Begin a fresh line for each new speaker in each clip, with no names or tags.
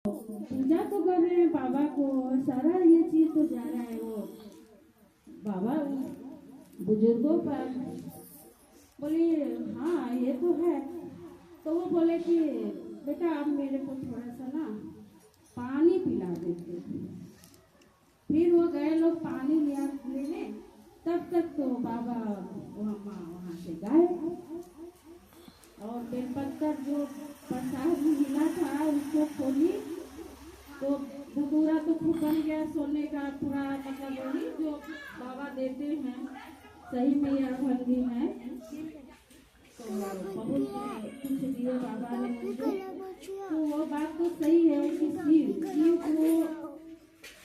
पूजा तो कर रहे हैं बाबा को, सारा ये चीज तो जा रहा है वो बाबा बुजुर्गों पर। बोली हाँ ये तो है। तो वो बोले कि बेटा आप मेरे को थोड़ा सा ना पानी पिला देते। फिर वो गए लोग पानी लिया लेने, तब तक तो बाबा वहाँ से गए। और बेलपत्तर जो प्रसाद मिला था उसको खोली तो धतूरा तो खूब बन गया, सोने का पूरा, मतलब वही जो बाबा देते हैं सही में यह भंगी है। तो बहुत कुछ दिए बाबा ने मुझे। तो वो बात तो सही है कि शिव को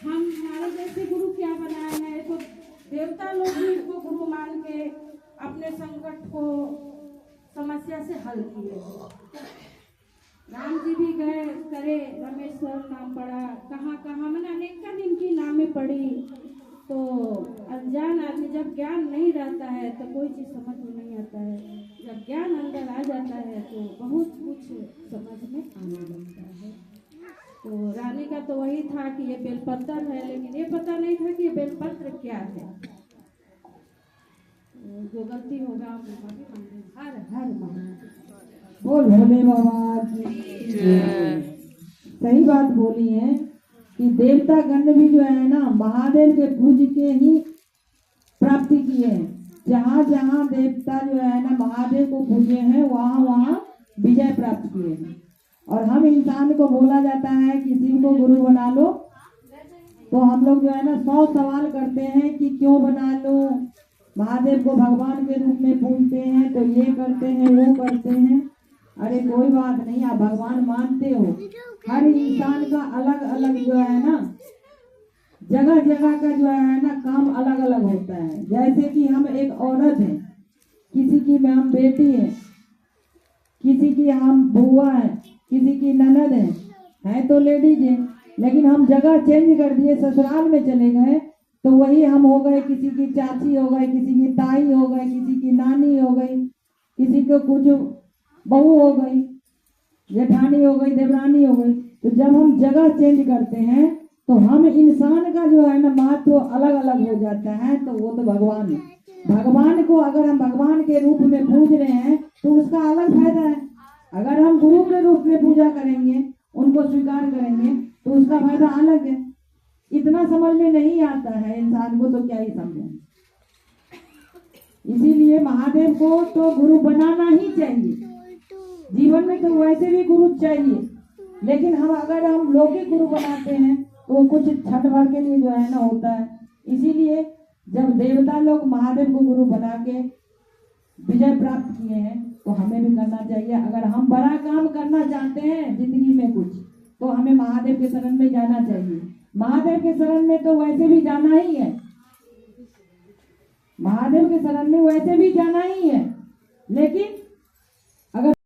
हम हमारे जैसे गुरु क्या बनाए हैं, तो देवता लोग भी इसको गुरु मान के अपने संकट को समस्या से हल किए। राम जी भी गए करे, रामेश्वर नाम पड़ा, कहाँ कहाँ मैंने अनेक दिन की नामें पढ़ी। तो अनजान आदमी जब ज्ञान नहीं रहता है तो कोई चीज़ समझ में नहीं आता है, जब ज्ञान अंदर आ जाता है तो बहुत कुछ समझ में आने लगता है। तो रानी का तो वही था कि ये बेलपत्र है, लेकिन ये पता नहीं था कि ये बेलपत्र क्या है। जो गलती होगा हर हर महादेव
बोल भोले बाबा की सही बात बोली है कि देवता गण भी जो है ना महादेव के पूज के ही प्राप्ति किए हैं। जहाँ जहाँ देवता जो है ना महादेव को पूजे हैं वहाँ वहाँ विजय प्राप्त किए हैं। और हम इंसान को बोला जाता है कि शिव को गुरु बना लो, तो हम लोग जो है ना 100 सवाल करते हैं कि क्यों बना लो। महादेव को भगवान के रूप में पूजते हैं तो ये करते हैं वो करते हैं। अरे कोई बात नहीं, आप भगवान मानते हो, हर इंसान का अलग अलग जो है ना जगह जगह का जो है ना काम अलग अलग होता है। जैसे कि हम एक औरत है, किसी की हम बेटी है, किसी की हम बुआ है, किसी की ननद है तो लेडीज है। लेकिन हम जगह चेंज कर दिए, ससुराल में चले गए तो वही हम हो गए, किसी की चाची हो गए, किसी की ताई हो गए, किसी की नानी हो गई, किसी को कुछ बहू हो गई, जेठानी हो गई, देवरानी हो गई। तो जब हम जगह चेंज करते हैं तो हम इंसान का जो है ना महत्व अलग अलग हो जाता है। तो वो तो भगवान है, भगवान को अगर हम भगवान के रूप में पूज रहे हैं तो उसका अलग फायदा है। अगर हम गुरु के रूप में पूजा करेंगे, उनको स्वीकार करेंगे तो उसका फायदा अलग है। इतना समझ में नहीं आता है इंसान को, तो क्या ही समझे। इसीलिए महादेव को तो गुरु बनाना ही चाहिए। जीवन में तो वैसे भी गुरु चाहिए, लेकिन अगर हम लौकिक गुरु बनाते हैं तो वो कुछ क्षण भर के लिए जो है ना होता है। इसीलिए जब देवता लोग महादेव को गुरु बना के विजय प्राप्त किए हैं तो हमें भी करना चाहिए। अगर हम बड़ा काम करना चाहते हैं जिंदगी में कुछ, तो हमें महादेव के शरण में जाना चाहिए। महादेव के शरण में तो वैसे भी जाना ही है, महादेव के शरण में वैसे भी जाना ही है, लेकिन